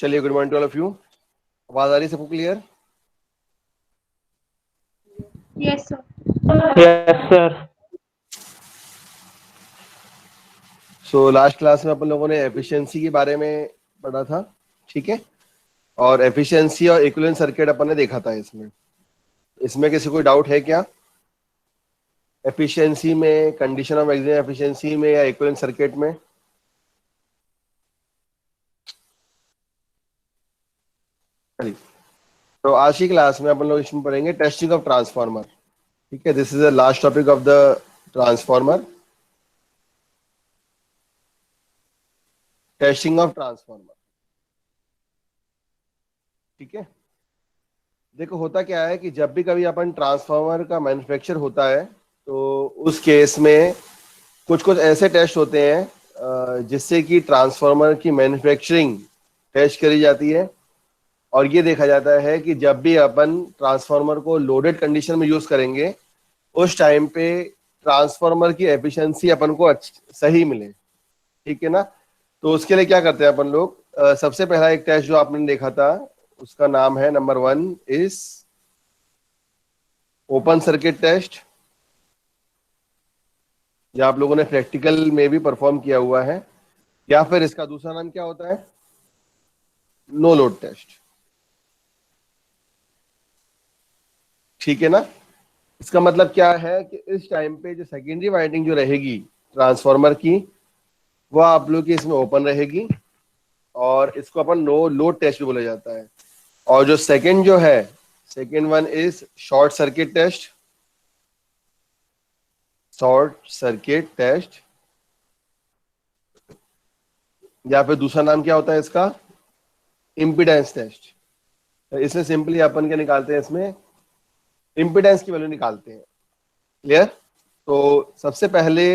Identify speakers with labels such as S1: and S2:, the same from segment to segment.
S1: चलिए, good morning to all of you. आवाज आ रही है सबको clear?
S2: Yes, sir.
S3: Yes sir.
S1: So last class में अपन लोगों ने एफिशिएंसी के बारे में पढ़ा था, ठीक है। और एफिशिएंसी और इक्विवेलेंट सर्किट अपन ने देखा था। इसमें इसमें किसी कोई डाउट है क्या? एफिशिएंसी में, कंडीशन ऑफ मैक्सिमम एफिशिएंसी में या इक्विवेलेंट सर्किट में? चलिए, तो आज की क्लास में अपन लोग इसमें पढ़ेंगे टेस्टिंग ऑफ ट्रांसफार्मर, ठीक है। This is the last topic of the transformer, testing of transformer, ठीक है। देखो, होता क्या है कि जब भी कभी अपन ट्रांसफार्मर का मैन्युफैक्चर होता है तो उस केस में कुछ कुछ ऐसे टेस्ट होते हैं जिससे कि ट्रांसफार्मर की मैन्युफैक्चरिंग टेस्ट करी जाती है। और ये देखा जाता है कि जब भी अपन ट्रांसफार्मर को लोडेड कंडीशन में यूज करेंगे उस टाइम पे ट्रांसफार्मर की एफिशिएंसी अपन को सही मिले, ठीक है ना। तो उसके लिए क्या करते हैं अपन लोग? सबसे पहला एक टेस्ट जो आपने देखा था उसका नाम है number 1 is open circuit test, या आप लोगों ने प्रैक्टिकल में भी परफॉर्म किया हुआ है, या फिर इसका दूसरा नाम क्या होता है? नो लोड टेस्ट, ठीक है ना। इसका मतलब क्या है कि इस टाइम पे जो सेकेंडरी वाइंडिंग जो रहेगी ट्रांसफार्मर की, वो आप लोग की इसमें ओपन रहेगी और इसको अपन नो लोड टेस्ट भी बोला जाता है। और जो सेकेंड जो है, second one is short circuit test, short circuit test, या फिर दूसरा नाम क्या होता है इसका? Impedance test. इसमें सिंपली अपन क्या निकालते हैं? इसमें इम्पीडेंस की वैल्यू निकालते हैं। क्लियर? तो सबसे पहले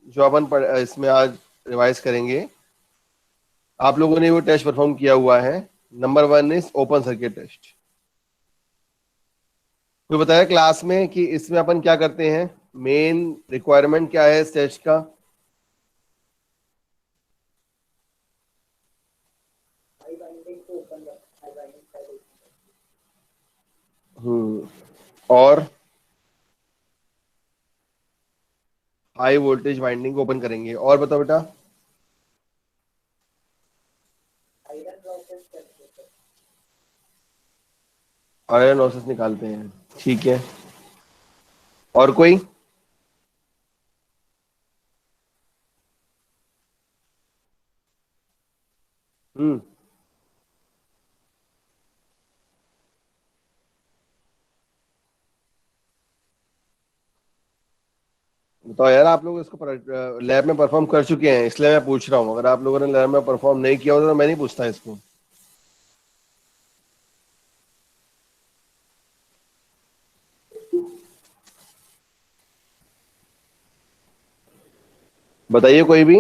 S1: जो अपन इसमें आज रिवाइज करेंगे, आप लोगों ने वो टेस्ट परफॉर्म किया हुआ है। Number 1 is open circuit test. कोई बताया क्लास में कि इसमें अपन क्या करते हैं? मेन रिक्वायरमेंट क्या है इस टेस्ट का? और हाई वोल्टेज वाइंडिंग को ओपन करेंगे। और बताओ बेटा। आयरन लॉसेस निकालते हैं, ठीक है। और कोई? हम्म बताओ यार, आप लोग इसको लैब में परफॉर्म कर चुके हैं इसलिए मैं पूछ रहा हूँ। अगर आप लोगों ने लैब में परफॉर्म नहीं किया होता तो मैं नहीं पूछता इसको। बताइए कोई भी।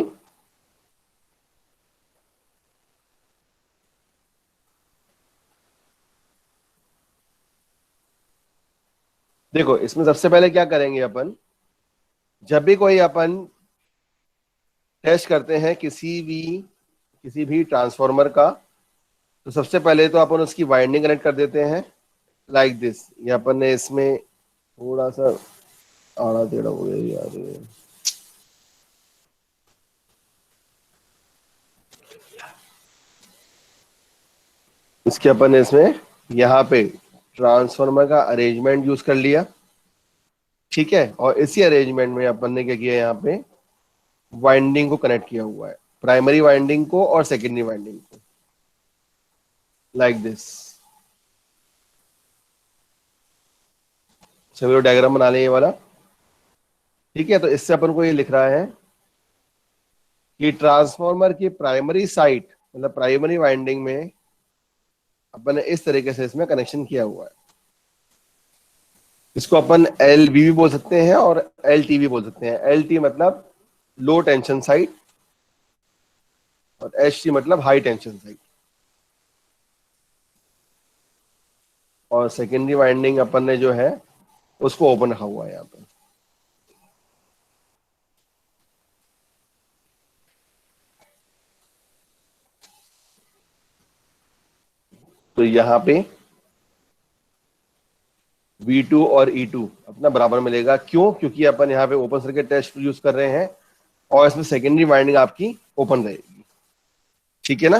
S1: देखो, इसमें सबसे पहले क्या करेंगे अपन? जब भी कोई अपन टेस्ट करते हैं किसी भी ट्रांसफार्मर का, तो सबसे पहले तो अपन उसकी वाइंडिंग कनेक्ट कर देते हैं लाइक दिस। ये अपन ने इसमें थोड़ा सा आड़ा टेढ़ा हो गया यार ये। इसके अपन ने इसमें यहाँ पे ट्रांसफार्मर का अरेंजमेंट यूज कर लिया, ठीक है। और इसी अरेंजमेंट में अपन ने क्या किया? यहाँ पे वाइंडिंग को कनेक्ट किया हुआ है, प्राइमरी वाइंडिंग को और सेकेंडरी वाइंडिंग को, लाइक दिस। सभी लोग डायग्राम बना लें ये वाला, ठीक है। तो इससे अपन को ये लिख रहा है कि ट्रांसफार्मर की प्राइमरी साइट, मतलब प्राइमरी वाइंडिंग में अपन ने इस तरीके से इसमें कनेक्शन किया हुआ है। इसको अपन एल वी भी बोल सकते हैं और एल टी भी बोल सकते हैं। एल टी मतलब लो टेंशन साइड और एच टी मतलब हाई टेंशन साइड। और सेकेंडरी वाइंडिंग अपन ने जो है उसको ओपन रखा हुआ है यहाँ पे। तो यहाँ पे V2 और E2 अपना बराबर मिलेगा। क्यों? क्योंकि अपन यहाँ पे ओपन सर्किट टेस्ट यूज कर रहे हैं और इसमें सेकेंडरी वाइंडिंग आपकी ओपन रहेगी। ठीक है ना?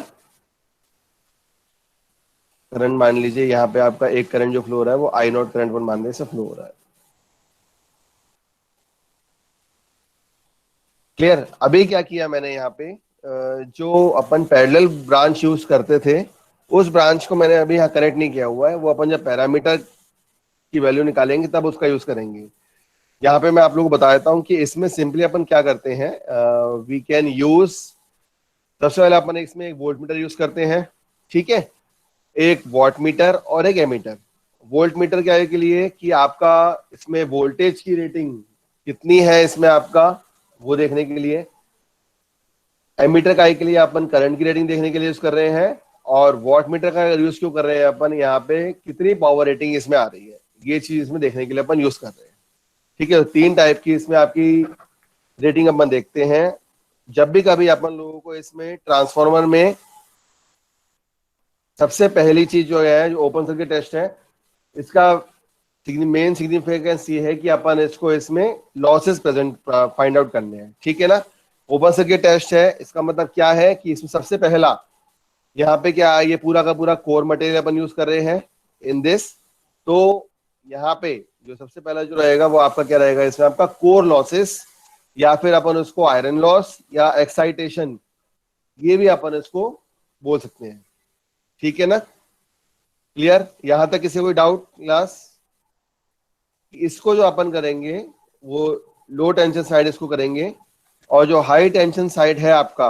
S1: करंट मान लीजिए यहाँ पे आपका एक करंट जो फ्लो हो रहा है वो I0 करंट पर मान से फ्लो हो रहा है। क्लियर? अभी क्या किया मैंने यहाँ पे, जो अपन पैरेलल ब्रांच यूज करते थे उस ब्रांच को मैंने अभी यहाँ कनेक्ट नहीं किया हुआ है। वो अपन जब पैरामीटर की वैल्यू निकालेंगे तब उसका यूज करेंगे। यहाँ पे मैं आप लोगों को बता देता हूँ कि इसमें सिंपली अपन क्या करते हैं, वी कैन यूज, सबसे पहले अपन इसमें एक वोल्ट मीटर यूज करते हैं। ठीक है, एक वॉट मीटर और एक एमीटर। वोल्ट मीटर क्या है के लिए कि आपका इसमें वोल्टेज की रेटिंग कितनी है इसमें आपका, वो देखने के लिए। एमीटर का के लिए अपन करंट की रेटिंग देखने के लिए यूज कर रहे हैं। और वॉट मीटर का यूज क्यों कर रहे हैं अपन, यहाँ पे कितनी पावर रेटिंग इसमें आ रही है ये चीज इसमें देखने के लिए अपन यूज कर रहे हैं। ठीक है, तो 3 टाइप की इसमें आपकी रेटिंग अपन देखते हैं। जब भी कभी अपन लोगों को इसमें ट्रांसफार्मर में सबसे पहली चीज जो है, जो ओपन सर्किट टेस्ट है, इसका मेन सिग्निफिकेंस ये है कि अपन इसको इसमें लॉसेस प्रेजेंट फाइंड आउट करने हैं। ठीक है ना? ओपन सर्किट टेस्ट है, इसका मतलब क्या है कि इसमें सबसे पहला यहाँ पे क्या है, ये पूरा का पूरा कोर मटेरियल अपन यूज कर रहे हैं इन दिस। तो यहाँ पे जो सबसे पहला जो रहेगा वो आपका क्या रहेगा, इसमें आपका कोर लॉसेस, या फिर अपन उसको आयरन लॉस या एक्साइटेशन, ये भी अपन इसको बोल सकते हैं। ठीक है ना? क्लियर? यहां तक किसी कोई डाउट क्लास? इसको जो अपन करेंगे वो लो टेंशन साइड इसको करेंगे, और जो हाई टेंशन साइड है आपका,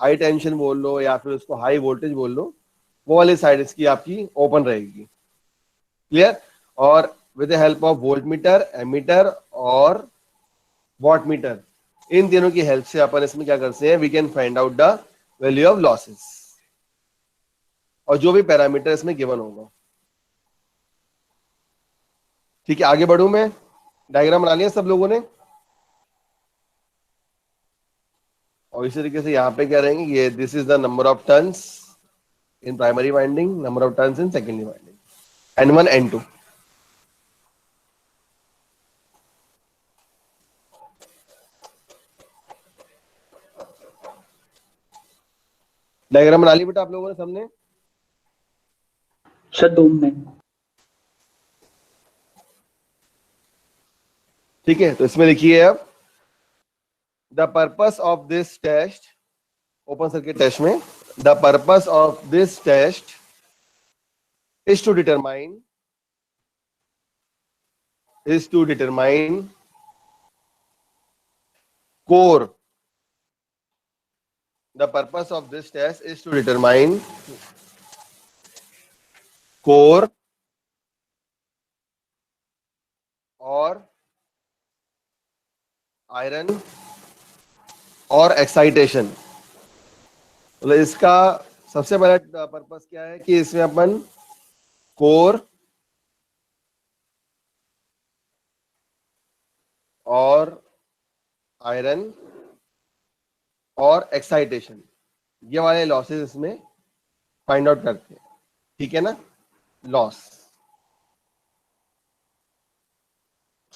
S1: हाई टेंशन बोल लो या फिर उसको हाई वोल्टेज बोल लो, वो वाली साइड इसकी आपकी ओपन रहेगी। क्लियर? और with the help of volt metre, ammeter और वॉट मीटर, इन तीनों की हेल्प से अपन इसमें क्या करते हैं, we can find out the value of losses और जो भी पैरामीटर इसमें गिवन होगा। ठीक है, आगे बढ़ू मैं। डायग्राम बना लिया सब लोगों ने? और इसी तरीके से यहाँ पे क्या रहेंगे, ये this is the number of turns in primary winding, number of turns in secondary winding, N1 N2। Diagram बना ली बेटा आप लोगों ने सबने?
S3: सर 2 मिनट।
S1: ठीक है, तो इसमें लिखिए अब, the purpose of this test, open circuit test में, the purpose of this test is to determine core. The purpose of this test is to determine core और आयरन और एक्साइटेशन। मतलब इसका सबसे पहला पर्पस क्या है कि इसमें अपन कोर और आयरन और एक्साइटेशन, ये वाले लॉसेस इसमें फाइंड आउट करते हैं। ठीक है ना? लॉस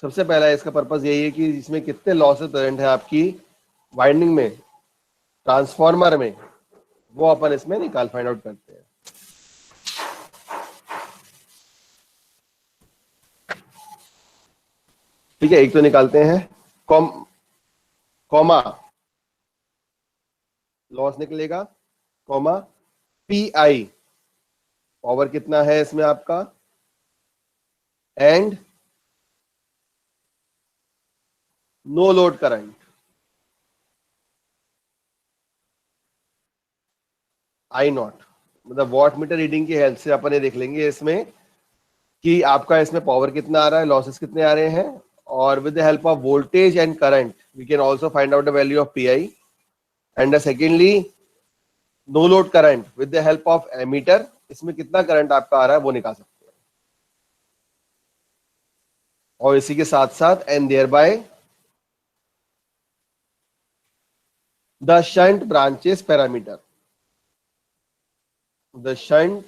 S1: सबसे पहला इसका पर्पस यही है कि इसमें कितने लॉसेस प्रेजेंट है आपकी वाइंडिंग में, ट्रांसफार्मर में, वो अपन इसमें निकाल फाइंड आउट करते हैं। ठीक है, एक तो निकालते हैं कॉमा लॉस निकलेगा, कॉमा PI पावर कितना है इसमें आपका, and no load current, I0। मतलब वॉट मीटर रीडिंग की हेल्प से अपन ये देख लेंगे इसमें कि आपका इसमें पावर कितना आ रहा है, लॉसेस कितने आ रहे हैं, और with the help of voltage and current we can also find out the value of PI। And secondly no load current with the help of ammeter, इसमें कितना करंट आपका आ रहा है वो निकाल सकते हैं। और इसी के साथ साथ and thereby the shunt branches parameter, the shunt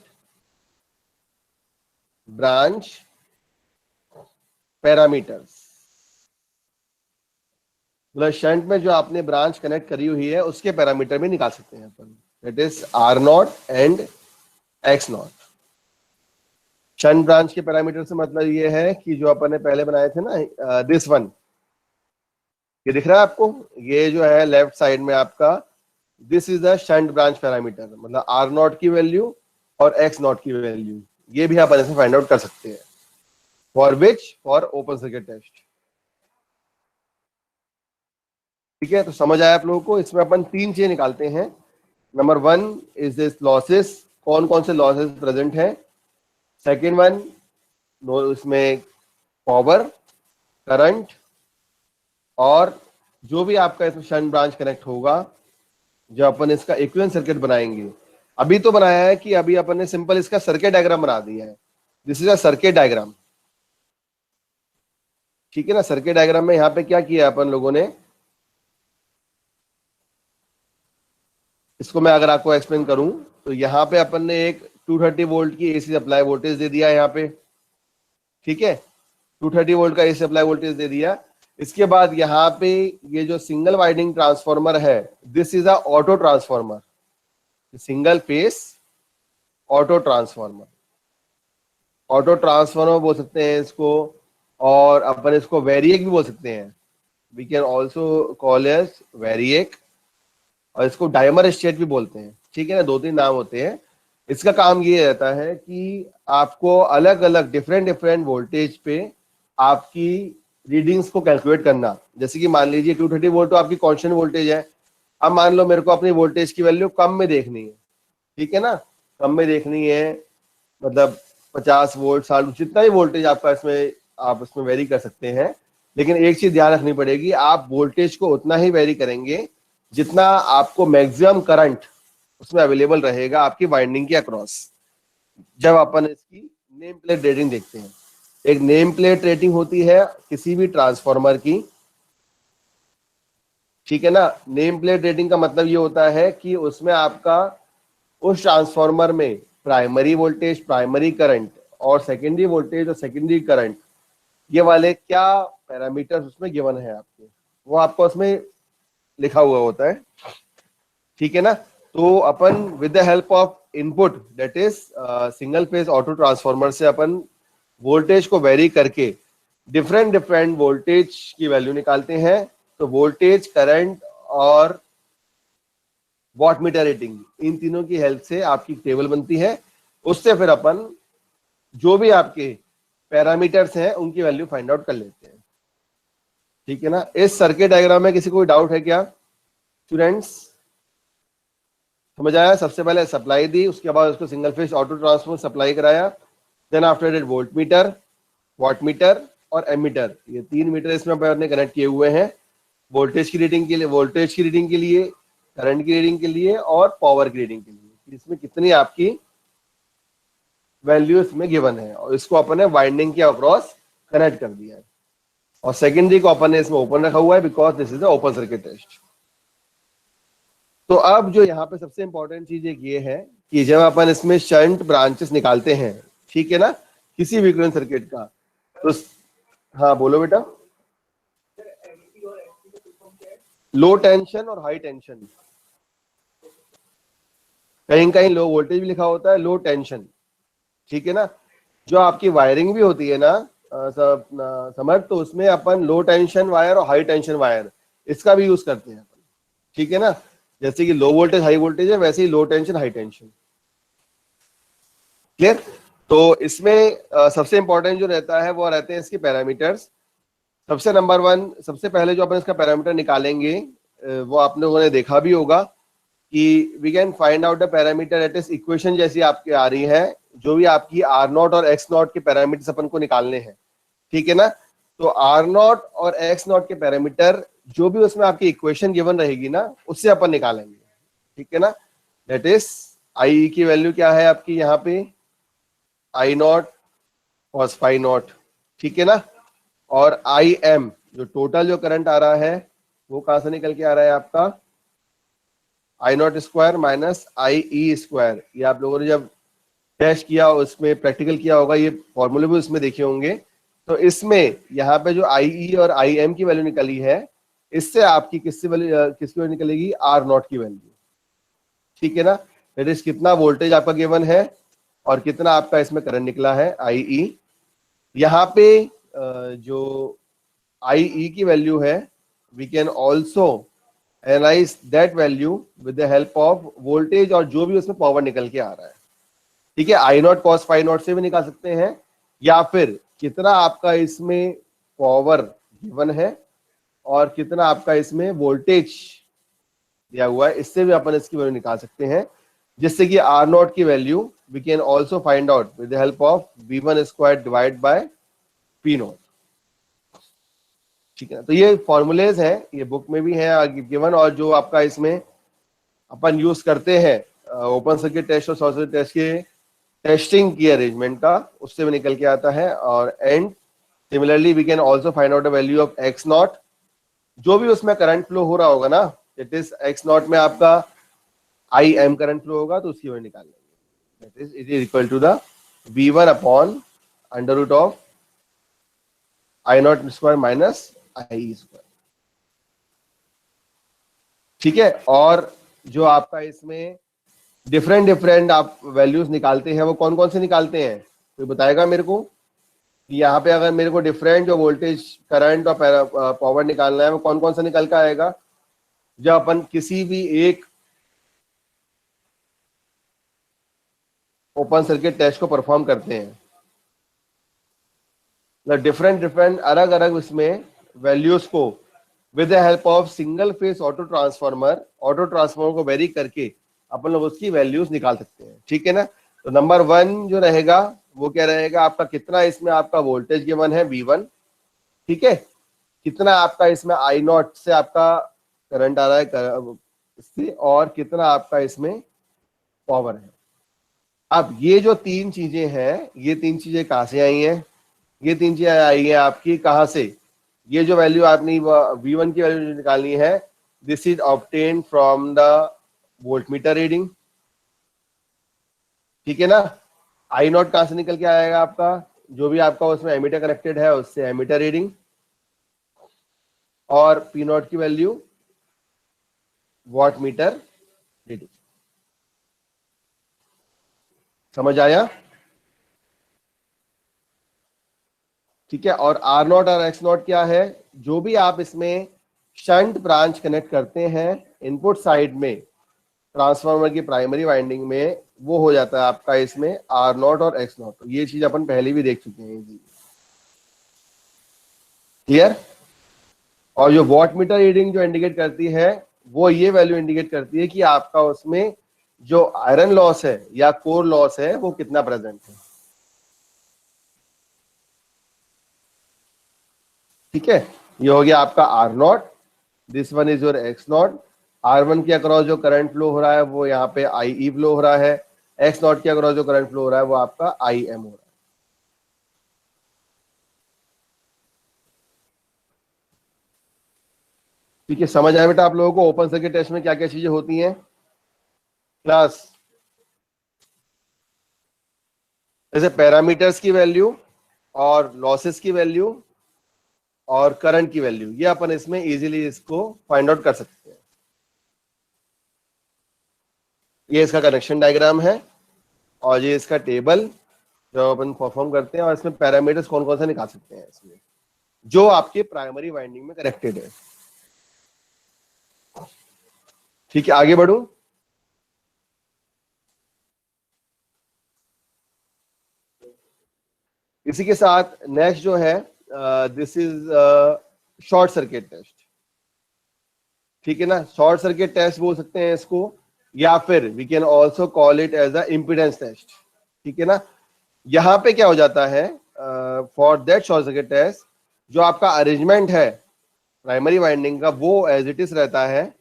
S1: branch parameters, मतलब शंट में जो आपने ब्रांच कनेक्ट करी हुई है उसके पैरामीटर भी निकाल सकते हैं अपन, that is R naught and X naught. Shunt branch के पैरामीटर से मतलब ये है कि जो अपन ने पहले बनाए थे ना, दिस वन, ये दिख रहा है आपको, ये जो है लेफ्ट साइड में आपका, this is the shunt branch parameter, मतलब आर नॉट की वैल्यू और एक्स नॉट की वैल्यू, ये भी अपन ऐसे फाइंड आउट कर सकते हैं। For which? For open circuit test. ठीक है, तो समझ आया आप लोगों को? इसमें अपन तीन चीजें निकालते हैं। Number one is this losses, कौन कौन से लॉसेस प्रेजेंट है। सेकेंड वन, इसमें पावर, करंट, और जो भी आपका इसमें शंट ब्रांच कनेक्ट होगा, जब अपन इसका इक्विवेलेंट सर्किट बनाएंगे, अभी तो बनाया है कि अभी अपन ने सिंपल इसका सर्किट डायग्राम बना दिया है, this is a circuit diagram. ठीक है ना, सर्किट डायग्राम में यहाँ पे क्या किया अपन लोगों ने, इसको मैं अगर आपको एक्सप्लेन करूं तो यहाँ पे अपन ने एक 230 वोल्ट की एसी सप्लाई वोल्टेज दे दिया यहाँ पे। ठीक है, 230 वोल्ट का एसी सप्लाई वोल्टेज दे दिया। इसके बाद यहाँ पे ये जो सिंगल वाइंडिंग ट्रांसफॉर्मर है, this is a auto transformer, single phase auto transformer, auto transformer बोल सकते हैं इसको, और अपन इसको वेरिएक भी बोल सकते हैं, we can also call as variac, और इसको डायमर स्टेट भी बोलते हैं। ठीक है ना, दो तीन नाम होते हैं। इसका काम ये रहता है कि आपको अलग अलग डिफरेंट वोल्टेज पे आपकी रीडिंग्स को कैलकुलेट करना। जैसे कि मान लीजिए 230 वोल्ट तो आपकी कांस्टेंट वोल्टेज है, अब मान लो मेरे को अपनी वोल्टेज की वैल्यू कम में देखनी है, ठीक है ना, कम में देखनी है, मतलब 50 वोल्ट 60, जितना ही वोल्टेज आपका इसमें, आप इसमें वेरी कर सकते हैं। लेकिन एक चीज ध्यान रखनी पड़ेगी, आप वोल्टेज को उतना ही वेरी करेंगे जितना आपको मैक्सिमम करंट उसमें अवेलेबल रहेगा आपकी वाइंडिंग के अक्रॉस। जब अपन इसकी नेम प्लेट रेटिंग देखते हैं, एक नेम प्लेट रेटिंग होती है किसी भी ट्रांसफॉर्मर की। ठीक है ना, नेम प्लेट रेटिंग का मतलब ये होता है कि उसमें आपका उस ट्रांसफॉर्मर में प्राइमरी वोल्टेज, प्राइमरी करंट, और सेकेंडरी वोल्टेज और सेकेंडरी करंट, ये वाले क्या पैरामीटर्स उसमें गिवन है आपके, वो आपको उसमें लिखा हुआ होता है। ठीक है ना, तो अपन with the help of input, that is single phase auto transformer से अपन वोल्टेज को वेरी करके डिफरेंट वोल्टेज की वैल्यू निकालते हैं। तो वोल्टेज, करंट और वॉट मीटर रेटिंग, इन तीनों की हेल्प से आपकी टेबल बनती है। उससे फिर अपन जो भी आपके पैरामीटर्स हैं उनकी वैल्यू फाइंड आउट कर लेते हैं। ठीक है ना, इस सर्किट डायग्राम में किसी को डाउट है क्या स्टूडेंट्स? समझ आया? सबसे पहले सप्लाई दी, उसके बाद उसको single phase auto transformer supply कराया, then after that volt meter, watt meter और एमीटर, ये तीन मीटर इसमें अपने कनेक्ट किए हुए हैं, वोल्टेज की रीडिंग के लिए, वोल्टेज की रीडिंग के लिए, करंट की रीडिंग के लिए और पावर की रीडिंग के लिए, इसमें कितनी आपकी वैल्यू इसमें गिवन है, और इसको अपन ने वाइंडिंग के अक्रॉस कनेक्ट कर दिया है। और सेकेंडरी को अपन ने इसमें ओपन रखा हुआ है because this is the open circuit test. तो अब जो यहाँ पे सबसे इंपॉर्टेंट चीज एक ये है कि जब अपन इसमें शंट ब्रांचेस निकालते हैं, ठीक है ना, किसी भी इक्विवेलेंट सर्किट का, तो हाँ बोलो बेटा। लो टेंशन और हाई टेंशन, कहीं कहीं लो वोल्टेज भी लिखा होता है, लो टेंशन। ठीक है ना, जो आपकी वायरिंग भी होती है ना समझ, तो उसमें अपन लो टेंशन वायर और हाई टेंशन वायर इसका भी यूज करते हैं। ठीक है ना, जैसे कि लो वोल्टेज हाई वोल्टेज है, वैसे ही लो टेंशन हाई टेंशन। क्लियर? तो इसमें सबसे इंपॉर्टेंट जो रहता है वो रहते हैं इसके पैरामीटर्स। सबसे नंबर वन, सबसे पहले जो अपन इसका पैरामीटर निकालेंगे, वो आप लोगों ने देखा भी होगा कि we can find out the parameter at इस इक्वेशन जैसी आपकी आ रही है, जो भी आपकी आर नॉट और एक्स नॉट के पैरामीटर्स अपन को निकालने हैं। ठीक है ना, तो आर नॉट और एक्स नॉट के पैरामीटर जो भी उसमें आपकी इक्वेशन गिवन रहेगी ना, उससे अपन निकालेंगे। ठीक है ना, दैट इज आई की वैल्यू क्या है आपकी यहाँ पे, आई नॉट और फाई नॉट। ठीक है ना, और आई एम जो टोटल जो करंट आ रहा है वो कहां से निकल के आ रहा है आपका, I naught square minus I E square. ये आप लोगों ने जब टेस्ट किया उसमें प्रैक्टिकल किया होगा, ये फॉर्मूले भी उसमें देखे होंगे। तो इसमें यहाँ पे जो आई ई और आई एम की वैल्यू निकली है, इससे आपकी किसकी वैल्यू निकलेगी, आर नॉट की वैल्यू। ठीक है ना, दैट इज कितना वोल्टेज आपका गिवन है और कितना आपका इसमें करंट निकला है, आई ई। यहाँ पे जो आई ई की वैल्यू है, we can also analyse that value with the help of voltage और जो भी उसमें पावर निकल के आ रहा है। ठीक है, आई नॉट कॉस फाई नॉट से भी निकाल सकते हैं, या फिर कितना आपका इसमें पावर गिवन है और कितना आपका इसमें वोल्टेज दिया हुआ है, इससे भी अपन इसकी वैल्यू निकाल सकते हैं, जिससे कि आर नॉट की value we can also find out with the help of V one square divide by P naught. ठीक है, तो ये फॉर्मूलेज हैं, ये बुक में भी है गिवन, और जो आपका इसमें अपन यूज करते हैं ओपन सर्किट टेस्ट और शॉर्ट सर्किट टेस्ट के टेस्टिंग की अरेंजमेंट का, उससे भी निकल के आता है। और and similarly we can also find out the value of X naught, जो भी उसमें करंट फ्लो हो रहा होगा ना, इट इज एक्स नॉट में आपका आई एम करंट फ्लो होगा तो उसकी वैल्यू निकाल लेंगे, that is it is equal to the V one upon under root of I naught square minus I square. ठीक है, और जो आपका इसमें डिफरेंट आप वैल्यूज निकालते हैं वो कौन कौन से निकालते हैं, कोई बताएगा मेरे को? यहाँ पे अगर मेरे को डिफरेंट जो वोल्टेज करंट और पावर निकालना है वो कौन कौन सा निकल के आएगा, जब अपन किसी भी एक ओपन सर्किट टेस्ट को परफॉर्म करते हैं, डिफरेंट अलग अलग इसमें वैल्यूज को with the help of single phase auto transformer को वेरी करके अपन लोग उसकी वैल्यूज निकाल सकते हैं। ठीक है ना, तो नंबर वन जो रहेगा वो क्या रहेगा, आपका कितना इसमें आपका वोल्टेज गिवन है V1, ठीक है, कितना आपका इसमें आई नॉट से आपका करंट आ रहा है इससे, और कितना आपका इसमें पावर है। अब ये जो तीन चीजें हैं, ये तीन चीजें कहाँ से आई हैं, ये तीन चीजें आई हैं आपकी कहाँ से, ये जो वैल्यू आपने V1 की वैल्यू निकालनी है, this is obtain from the volt meter reading. ठीक है ना, आई नॉट कहां से निकल के आएगा, आपका जो भी आपका उसमें एमीटर कनेक्टेड है उससे एमीटर रीडिंग, और पी नॉट की वैल्यू वॉट मीटर रीडिंग। समझ आया? ठीक है, और आर नॉट और एक्स नॉट क्या है, जो भी आप इसमें शंट ब्रांच कनेक्ट करते हैं इनपुट साइड में ट्रांसफार्मर की प्राइमरी वाइंडिंग में, वो हो जाता है आपका इसमें आर नॉट और एक्स नॉट। ये चीज अपन पहले भी देख चुके हैं जी, क्लियर? और जो वॉट मीटर रीडिंग जो इंडिकेट करती है, वो ये वैल्यू इंडिकेट करती है कि आपका उसमें जो आयरन लॉस है या कोर लॉस है वो कितना प्रेजेंट है। ठीक है, ये हो गया आपका R naught, this one is your X naught. R1 के अक्रॉस जो करंट फ्लो हो रहा है वो यहाँ पे IE फ्लो हो रहा है, एक्स नॉट के अक्रॉस जो करंट फ्लो हो रहा है वो आपका IM हो रहा है। ठीक है, समझ आया बेटा आप लोगों को ओपन सर्किट टेस्ट में क्या क्या चीजें होती हैं क्लास? जैसे पैरामीटर्स की वैल्यू और लॉसेस की वैल्यू और करंट की वैल्यू, ये अपन इसमें इजीली इसको फाइंड आउट कर सकते हैं। ये इसका कनेक्शन डायग्राम है और ये इसका टेबल जो अपन परफॉर्म करते हैं, और इसमें पैरामीटर्स कौन कौन से निकाल सकते हैं इसमें जो आपके प्राइमरी वाइंडिंग में कनेक्टेड है। ठीक है, आगे बढ़ूं? इसी के साथ नेक्स्ट जो है this is short circuit test. ठीक है ना, शॉर्ट सर्किट टेस्ट बोल सकते हैं इसको, या फिर we can also call it as a impedance test. ठीक है ना, यहाँ पे क्या हो जाता है, for that short circuit test जो आपका अरेंजमेंट है प्राइमरी वाइंडिंग का वो एज इट इज रहता है,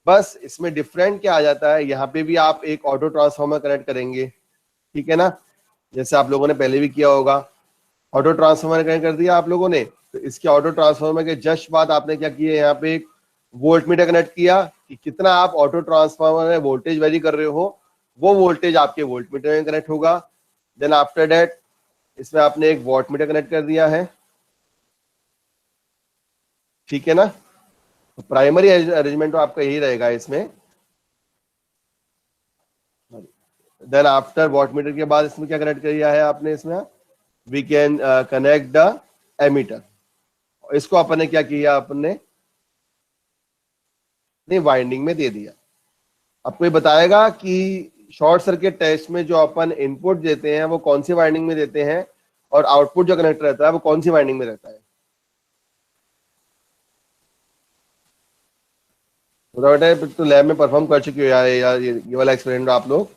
S1: बस इसमें डिफरेंट क्या आ जाता है, यहाँ पे भी आप एक ऑटो ट्रांसफार्मर कनेक्ट करेंगे। ठीक है ना, जैसे आप लोगों ने पहले भी किया होगा, ऑटो ट्रांसफार्मर कनेक्ट कर दिया आप लोगों ने, तो इसके ऑटो ट्रांसफार्मर के जस्ट बाद आपने क्या किया, यहाँ पे एक वोल्ट मीटर कनेक्ट किया कि कितना आप ऑटो ट्रांसफार्मर में वोल्टेज वेरी कर रहे हो, वो वोल्टेज आपके वोल्ट मीटर में कनेक्ट होगा। देन आफ्टर दैट इसमें आपने एक वॉट मीटर कनेक्ट कर दिया है, ठीक है ना। तो प्राइमरी अरेंजमेंट तो आपका यही रहेगा इसमें। देन आफ्टर वॉट मीटर के बाद इसमें क्या कनेक्ट किया है आपने, इसमें we can connect the ammeter. इसको अपन ने क्या किया, अपन ने वाइंडिंग में दे दिया। आपको ये बताएगा कि शॉर्ट सर्किट टेस्ट में जो अपन इनपुट देते हैं वो कौन सी वाइंडिंग में देते हैं, और आउटपुट जो कनेक्ट रहता है वो कौन सी वाइंडिंग में रहता है। बेटा तो लैब में परफॉर्म कर चुके हो यार, ये वाला एक्सपेरिमेंट आप लोग।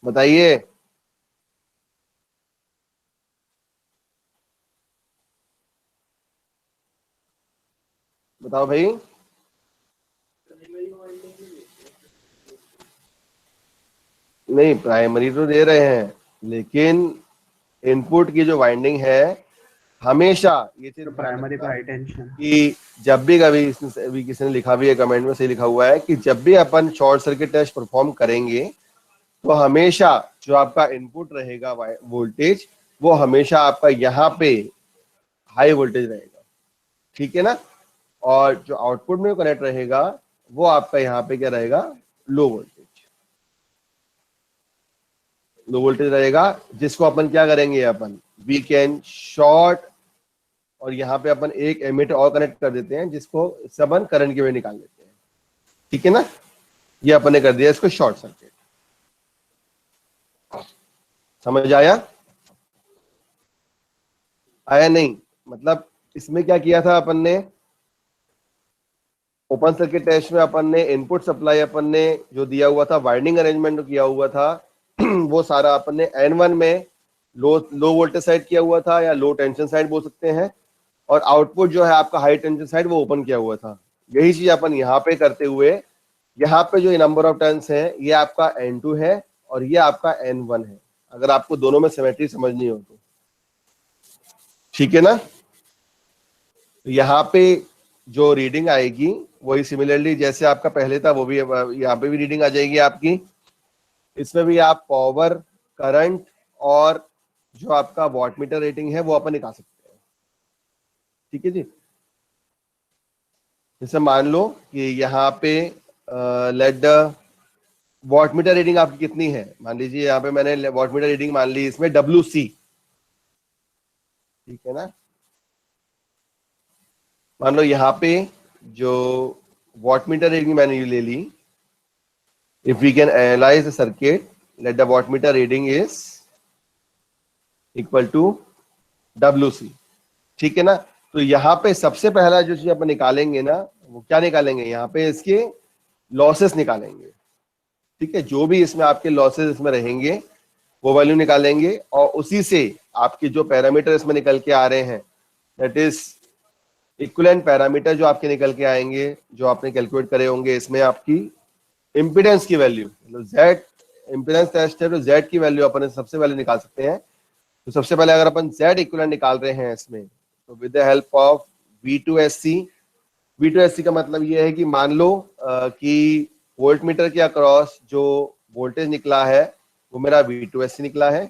S1: बताइए। बताओ भाई। नहीं, प्राइमरी तो दे रहे हैं, लेकिन इनपुट की जो वाइंडिंग है हमेशा ये चीज
S3: प्राइमरी पर हाई टेंशन
S1: कि जब भी कभी अभी किसी ने लिखा भी है कमेंट में, सही लिखा हुआ है कि जब भी अपन शॉर्ट सर्किट टेस्ट परफॉर्म करेंगे तो हमेशा जो आपका इनपुट रहेगा वोल्टेज, वो हमेशा आपका यहाँ पे हाई वोल्टेज रहेगा, ठीक है ना। और जो आउटपुट में कनेक्ट रहेगा वो आपका यहाँ पे क्या रहेगा, लो वोल्टेज रहेगा, जिसको अपन क्या करेंगे, अपन वी कैन शॉर्ट, और यहाँ पे अपन एक एमीटर और कनेक्ट कर देते हैं जिसको अपन करंट की वे निकाल लेते हैं, ठीक है ना। ये अपन ने कर दिया इसको शॉर्ट सर्किट। समझ आया नहीं, मतलब इसमें क्या किया था अपन ने, ओपन सर्किट टेस्ट में अपन ने इनपुट सप्लाई अपन ने जो दिया हुआ था, वाइंडिंग अरेंजमेंट किया हुआ था वो सारा अपन ने N1 में लो वोल्टेज साइड किया हुआ था, या लो टेंशन साइड बोल सकते हैं, और आउटपुट जो है आपका हाई टेंशन साइड वो ओपन किया हुआ था। यही चीज अपन यहाँ पे करते हुए, यहाँ पे जो नंबर ऑफ टर्न्स है ये आपका N2 है और ये आपका N1 है, अगर आपको दोनों में सिमेट्री समझनी हो तो, ठीक है ना। यहाँ पे जो रीडिंग आएगी वही सिमिलरली जैसे आपका पहले था वो भी यहाँ पे भी रीडिंग आ जाएगी आपकी। इसमें भी आप पावर, करंट और जो आपका वॉटमीटर रेटिंग है वो अपन निकाल सकते हैं, ठीक है जी। जैसे मान लो कि यहाँ पे लेट द वॉटमीटर रीडिंग आपकी कितनी है, मान लीजिए यहाँ पे मैंने वॉटमीटर रीडिंग मान ली इसमें WC, ठीक है ना। मान लो यहाँ पे जो वॉटमीटर रीडिंग मैंने ये ले ली, if we can analyse the circuit, let the wattmeter reading is equal to WC, ठीक है ना। तो यहाँ पे सबसे पहला जो चीज अपन निकालेंगे ना, वो क्या निकालेंगे, यहाँ पे इसके लॉसेस निकालेंगे, ठीक है। जो भी इसमें आपके लॉसेस इसमें रहेंगे वो वैल्यू निकालेंगे, और उसी से आपके जो पैरामीटर इसमें निकल के आ रहे हैं, दैट इज इक्विवेलेंट पैरामीटर जो आपके निकल के आएंगे, जो आपने कैलकुलेट करे होंगे, इसमें आपकी इम्पीडेंस की वैल्यू, मतलब जेड इम्पीडेंस टेस्ट है तो जेड की वैल्यू अपन सबसे पहले निकाल सकते हैं। तो सबसे पहले अगर अपन जेड इक्विवेलेंट निकाल रहे हैं इसमें, तो with the help of V2SC, V2SC का मतलब ये है कि मान लो कि वोल्ट मीटर के अक्रॉस जो वोल्टेज निकला है वो मेरा V2SC निकला है,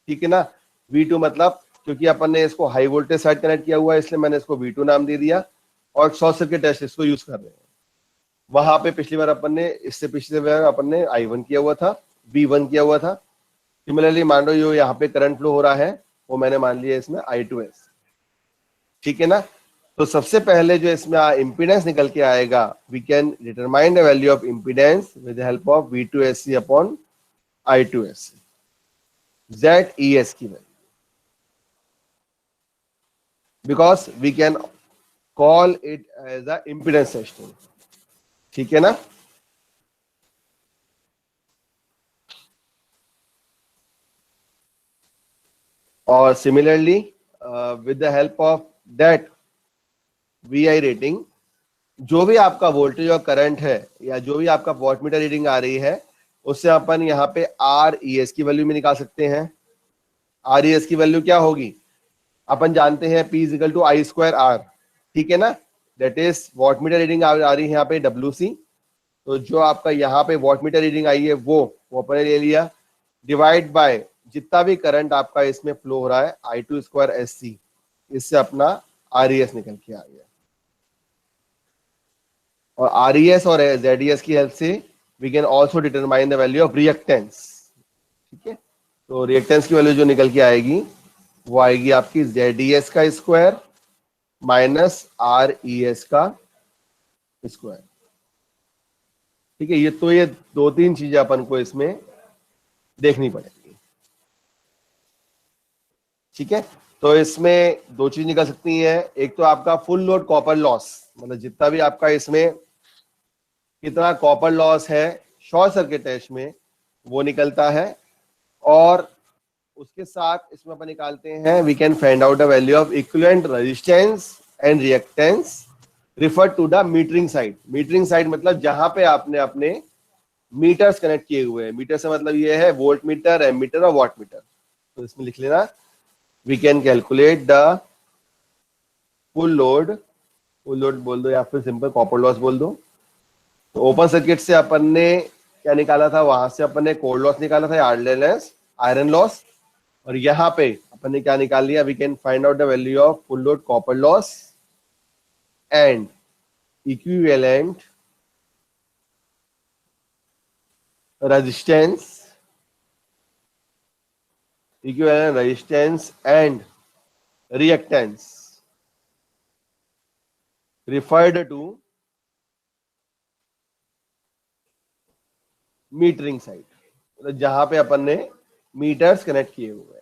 S1: ठीक है ना। V2 मतलब क्योंकि अपन ने इसको हाई वोल्टेज साइड कनेक्ट किया हुआ है इसलिए मैंने इसको V2 नाम दे दिया, और शॉर्ट सर्किट टेस्ट इसको यूज कर रहे हैं। वहां पे पिछली बार अपन ने, इससे पिछले बार अपन ने I1 किया हुआ था, V1 किया हुआ था। सिमिलरली मान लो जो यहाँ पे करंट फ्लो हो रहा है वो मैंने मान लिया इसमें I2S, ठीक है ना। तो सबसे पहले जो इसमें इम्पीडेंस निकल के आएगा, we can determine the value of impedance with the help of V2SC upon I2SC, ZES की value, because we can call it as a impedance testing, ठीक है ना। और similarly with the help of that VI rating, जो भी आपका voltage और current है या जो भी आपका वॉटमीटर रीडिंग आ रही है उससे अपन यहाँ पे RES की वैल्यू में निकाल सकते हैं। RES की वैल्यू क्या होगी, अपन जानते हैं P is equal to I square R, ठीक है ना, that is watt meter reading आ रही है यहाँ पे WC, तो जो आपका यहाँ पे वॉट मीटर रीडिंग आई है वो अपन ने ले लिया, डिवाइड बाय जितना भी करंट आपका इसमें फ्लो हो रहा है I2 स्क्वायर SC, इससे अपना RES निकल के आ गया। और RES और ZES की हेल्प से we can also determine the value of reactance, ठीक है। तो रिएक्टेंस की वैल्यू जो निकल के आएगी वो आएगी आपकी ZES का स्क्वायर माइनस RES का स्क्वायर, ठीक है। ये दो तीन चीजें अपन को इसमें देखनी पड़ेगी, ठीक है। तो इसमें दो चीज निकल सकती है, एक तो आपका फुल लोड कॉपर लॉस, मतलब जितना भी आपका इसमें कितना कॉपर लॉस है शॉर्ट सर्किट टेस्ट में वो निकलता है, और उसके साथ इसमें अपन निकालते हैं we can find out the value of equivalent resistance and reactance refer to the metering side. Metering side मतलब जहां पे आपने अपने मीटर्स कनेक्ट किए हुए हैं, मीटर से मतलब ये है वोल्ट मीटर, एमीटर और वॉट मीटर। तो इसमें लिख लेना we can calculate the full load बोल दो या फिर सिंपल कॉपर लॉस बोल दो। तो ओपन सर्किट से अपन ने क्या निकाला था, वहां से अपन ने कोर लॉस निकाला था, आयरन लॉस, और यहाँ पे अपन ने क्या निकाल लिया, we can find out the value of full load copper loss and equivalent resistance and reactance referred to metering side, मतलब जहां पे अपन ने मीटर्स कनेक्ट किए हुए हैं,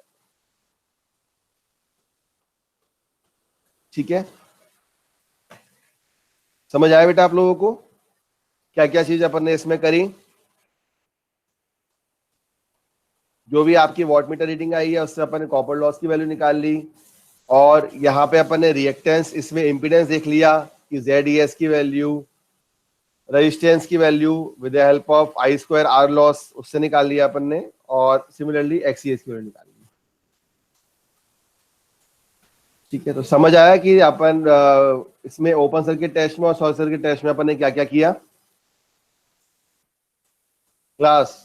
S1: ठीक है। समझ आया बेटा आप लोगों को क्या क्या चीज अपन ने इसमें करी? जो भी आपकी वॉट मीटर रीडिंग आई है उससे अपन ने कॉपर लॉस की वैल्यू निकाल ली, और यहाँ पे अपन ने रिएक्टेंस इसमें इंपीडेंस देख लिया कि ZES की वैल्यू, रेजिस्टेंस की value with the help of I square R loss उससे निकाल लिया अपन ने, और सिमिलरली XES की वैल्यू निकाल ली, ठीक है। तो समझ आया कि अपन इसमें ओपन सर्किट टेस्ट में और शॉर्ट सर्किट टेस्ट में अपन ने क्या क्या किया क्लास?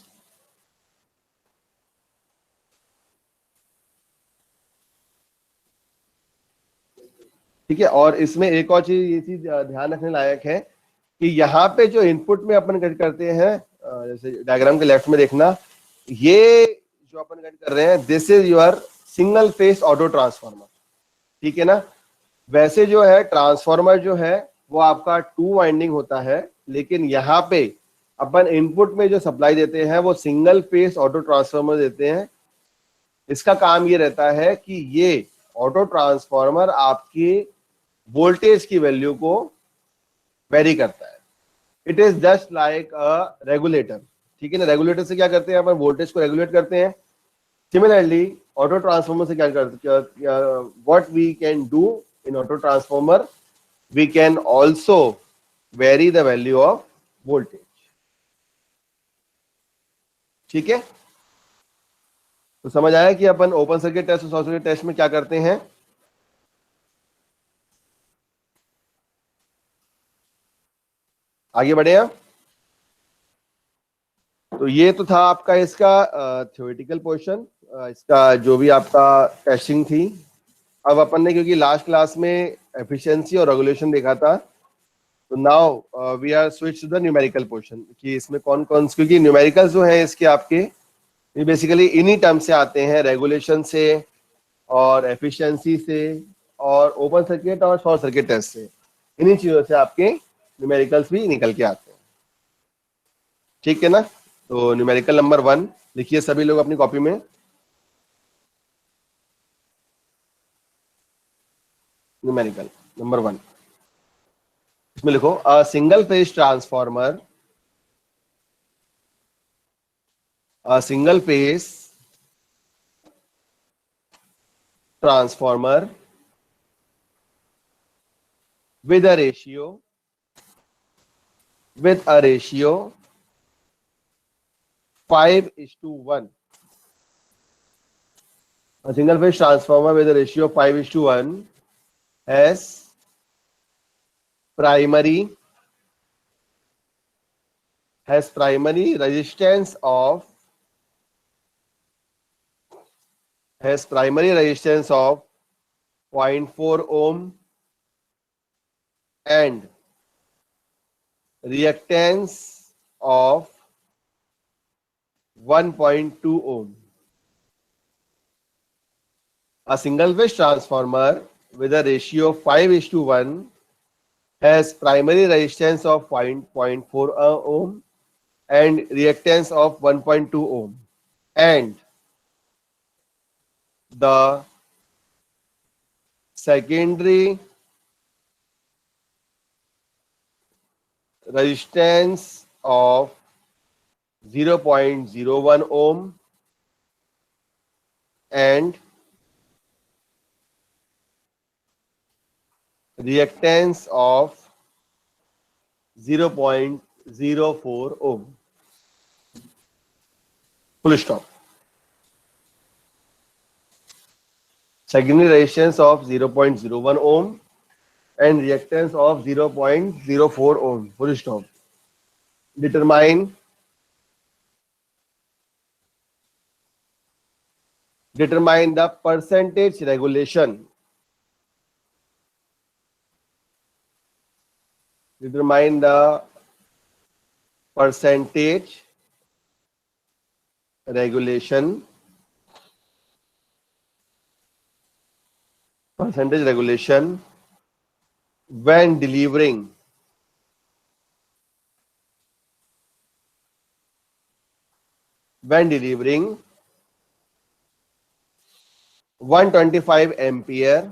S1: ठीक है। और इसमें एक और चीज, ये चीज ध्यान रखने लायक है कि यहाँ पे जो इनपुट में अपन कट करते हैं, जैसे डायग्राम के लेफ्ट में देखना, ये जो अपन कट कर रहे हैं this is your single phase auto transformer, ठीक है ना। वैसे जो है ट्रांसफार्मर जो है वो आपका 2 वाइंडिंग होता है, लेकिन यहाँ पे अपन इनपुट में जो सप्लाई देते हैं वो सिंगल फेस ऑटो ट्रांसफार्मर देते हैं। इसका काम ये रहता है कि ये ऑटो ट्रांसफार्मर आपकी वोल्टेज की वैल्यू को वेरी करता है। It is just like a regulator, ठीक है ना। रेगुलेटर से क्या करते हैं अपन, वोल्टेज को रेगुलेट करते हैं। सिमिलरली ऑटो ट्रांसफार्मर से क्या करते हैं, what we can do in auto transformer, we can also vary the value of voltage, ठीक है। तो समझ आया कि अपन ओपन सर्किट टेस्ट और शॉर्ट सर्किट टेस्ट में क्या करते हैं। आगे बढ़े हम। तो ये तो था आपका इसका थ्योरेटिकल पोर्शन, इसका जो भी आपका टेस्टिंग थी। अब अपन ने क्योंकि लास्ट क्लास में एफिशिएंसी और रेगुलेशन देखा था, तो now we are switch to the numerical portion कि इसमें कौन कौन, क्योंकि न्यूमेरिकल्स जो है इसके आपके ये बेसिकली इन्हीं टर्म से आते हैं, रेगुलेशन से और एफिशिएंसी से और ओपन सर्किट और शॉर्ट सर्किट टेस्ट से, इन्हीं चीजों से आपके न्यूमेरिकल्स भी निकल के आते हैं, ठीक है ना। तो न्यूमेरिकल नंबर 1 लिखिए सभी लोग अपनी कॉपी में। न्यूमेरिकल नंबर 1 इसमें लिखो a single phase transformer, a single phase transformer with a ratio 5:1 A single phase transformer with a ratio of 5:1 has primary resistance of 0.4 ohm and reactance of 1.2 ohm. A single phase transformer with a ratio of 5:1 has primary resistance of 0.4 ohm and reactance of 1.2 ohm, and the secondary resistance of 0.01 ohm and reactance of 0.04 ohm. Full stop. Secondary resistance of 0.01 ohm and reactance of 0.04 ohm. Full stop. Determine the percentage regulation. Determine the percentage regulation when delivering 125 ampere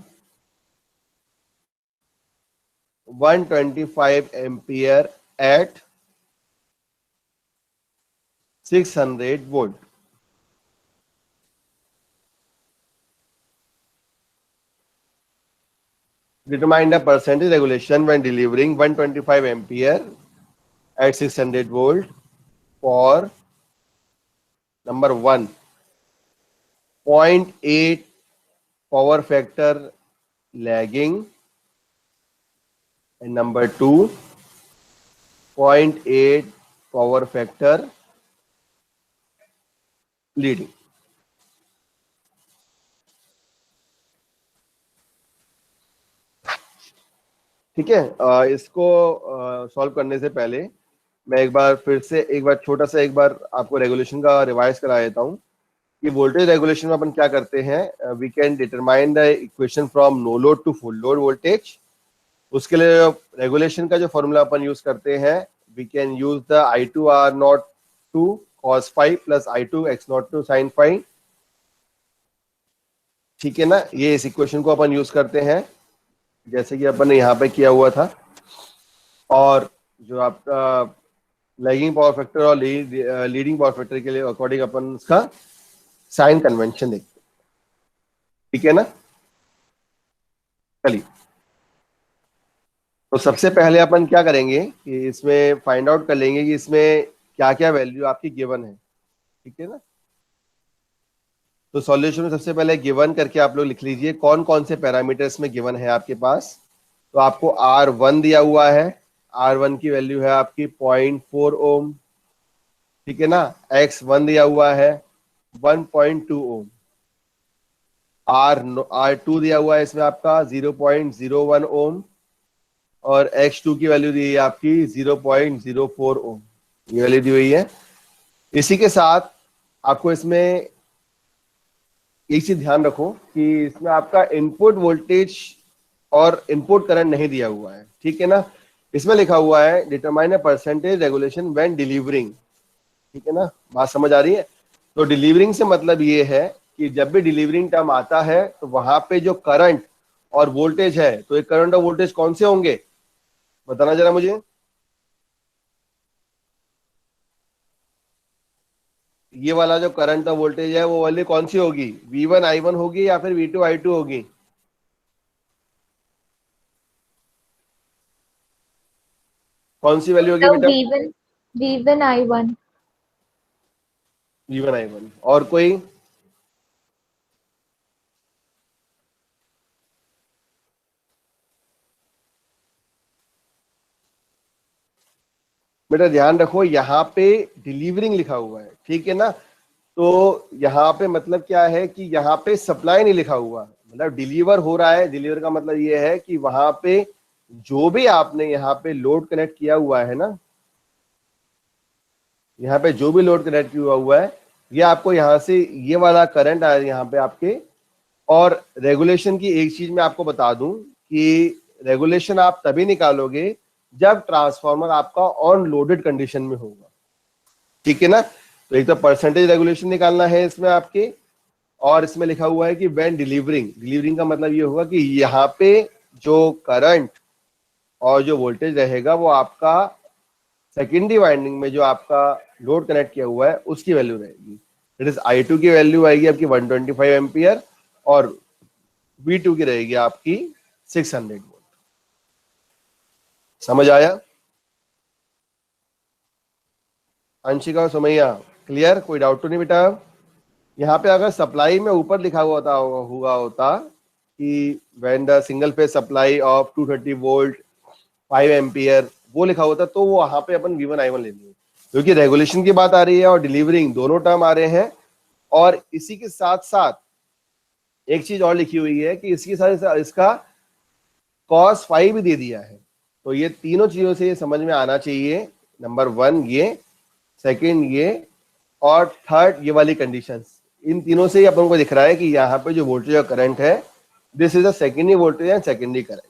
S1: 125 ampere at 600 volt. Determine the percentage regulation when delivering 125 ampere at 600 volt for number 1, 0.8 power factor lagging, and number 2, 0.8 power factor leading. ठीक है, इसको solve करने से पहले मैं एक बार फिर से छोटा सा आपको रेगुलेशन का रिवाइज करा देता हूँ कि वोल्टेज रेगुलेशन में अपन क्या करते हैं. We can determine the equation from no load to full load voltage. उसके लिए रेगुलेशन का जो फॉर्मूला अपन यूज करते हैं, we can use the I2 R0 two cos phi plus I2 X0 two sin phi. ठीक है ना, ये इस इक्वेशन को अपन यूज करते हैं जैसे कि अपन ने यहाँ पे किया हुआ था. और जो आपका लैगिंग पावर फैक्टर और लीडिंग पावर फैक्टर के लिए अकॉर्डिंग अपन उसका साइन कन्वेंशन देखते हैं. ठीक है ना, चलिए. तो सबसे पहले अपन क्या करेंगे कि इसमें फाइंड आउट कर लेंगे कि इसमें क्या क्या वैल्यू आपकी गिवन है. ठीक है ना, तो सॉल्यूशन में सबसे पहले गिवन करके आप लोग लिख लीजिए कौन कौन से पैरामीटर्स में गिवन है आपके पास. तो आपको R1 दिया हुआ है. R1 की वैल्यू है आपकी 0.4 ओम. ठीक है ना, X1 दिया हुआ है 1.2 ओम. R2 दिया हुआ है इसमें आपका 0.01 ओम और X2 की वैल्यू दी है आपकी 0.04 ओम. ये वैल्यू दी हुई है. इसी के साथ आपको इसमें एक चीज ध्यान रखो कि इसमें आपका इनपुट वोल्टेज और इनपुट करंट नहीं दिया हुआ है. ठीक है ना, इसमें लिखा हुआ है determine a percentage regulation when delivering. ठीक है ना, बात समझ आ रही है. तो डिलीवरिंग से मतलब ये है कि जब भी डिलीवरिंग टर्म आता है तो वहां पे जो करंट और वोल्टेज है, तो एक करंट और वोल्टेज कौन से होंगे बताना जरा मुझे. ये वाला जो करंट और वोल्टेज है वो वाली कौन सी होगी, V1 I1 होगी या फिर V2 I2 होगी. कौन सी वैल्यू होगी बेटा.
S2: V1 I1.
S1: V1 I1. और कोई बेटा ध्यान रखो, यहाँ पे डिलीवरिंग लिखा हुआ है, ठीक है ना। तो यहाँ पे मतलब क्या है कि यहाँ पे सप्लाई नहीं लिखा हुआ, मतलब डिलीवर हो रहा है। डिलीवर का मतलब ये है कि वहां पे जो भी आपने यहाँ पे लोड कनेक्ट किया हुआ है ना, यहाँ पे जो भी लोड कनेक्ट किया हुआ है, ये आपको यहाँ से ये वाला करंट आया यहाँ पे आपके। और रेगुलेशन की एक चीज मैं आपको बता दूं कि रेगुलेशन आप तभी निकालोगे जब ट्रांसफार्मर आपका ऑन लोडेड कंडीशन में होगा, ठीक है ना। तो एक तो परसेंटेज रेगुलेशन निकालना है इसमें आपके, और इसमें लिखा हुआ है कि व्हेन डिलीवरिंग। डिलीवरिंग का मतलब ये होगा कि यहाँ पे जो करंट और जो वोल्टेज रहेगा वो आपका सेकेंडरी वाइंडिंग में जो आपका लोड कनेक्ट किया हुआ है उसकी वैल्यू रहेगी। इट इज I2 की वैल्यू आएगी आपकी 125 एम्पियर, और V2 की रहेगी आपकी 600 वोल्ट। समझ आया अंशिका और सुमैया? क्लियर? कोई डाउट तो नहीं बेटा? यहाँ पे अगर सप्लाई में ऊपर लिखा हुआ होता कि when the single phase supply of 230 volt 5 ampere, वो लिखा होता तो वो वहां पे अपन V1 I1 ले लेंगे, क्योंकि रेगुलेशन की बात आ रही है और डिलीवरिंग दोनों टर्म आ रहे हैं। और इसी के साथ साथ एक चीज और लिखी हुई है कि इसके साथ इसका cos फाई भी दे दिया है। तो ये तीनों चीजों से ये समझ में आना चाहिए, नंबर 1 ये, सेकंड ये, और थर्ड ये वाली कंडीशंस। इन तीनों से ही अपन को दिख रहा है कि यहाँ पे जो वोल्टेज और करंट है, this is a secondary voltage and secondary current.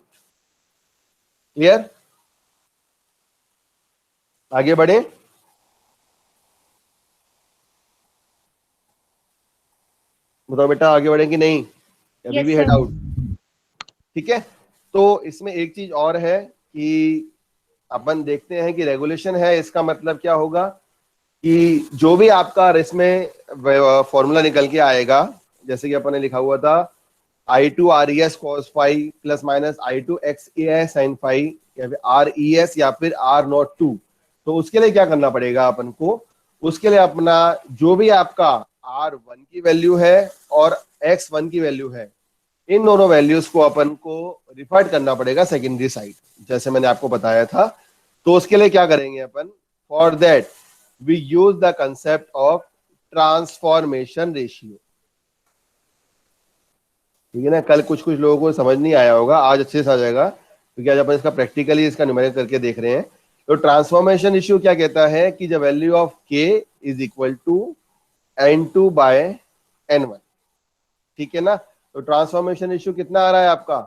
S1: Clear? आगे बढ़े। बताओ बेटा, आगे बढ़े कि नहीं? अभी
S2: Yes,
S1: भी है
S2: sir.
S1: डाउट? ठीक है। तो इसमें एक चीज और है कि अपन देखते हैं कि रेगुलेशन है, इसका मतलब क्या होगा कि जो भी आपका इसमें फॉर्मूला निकल के आएगा, जैसे कि अपन ने लिखा हुआ था I2 RES cos phi plus minus I2 XAI sin phi, या फिर RES या फिर R02। तो उसके लिए क्या करना पड़ेगा अपन को? उसके लिए अपना जो भी आपका R1 की वैल्यू है और X1 की वैल्यू है, इन दोनों वैल्यूज को अपन को रिफर करना पड़ेगा सेकेंडरी साइड, जैसे मैंने आपको बताया था। तो उसके लिए क्या करेंगे अपन? For that we use the concept of transformation ratio. ठीक है ना। कल कुछ कुछ लोगों को समझ नहीं आया होगा, आज अच्छे से आ जाएगा, क्योंकि आज अपन इसका प्रैक्टिकली इसका न्यूमेरिकल करके देख रहे हैं। तो ट्रांसफॉर्मेशन रेशियो क्या कहता है कि the value of K is equal to N2 by N1। ठीक है ना। तो ट्रांसफॉर्मेशन रेशियो कितना आ रहा है आपका?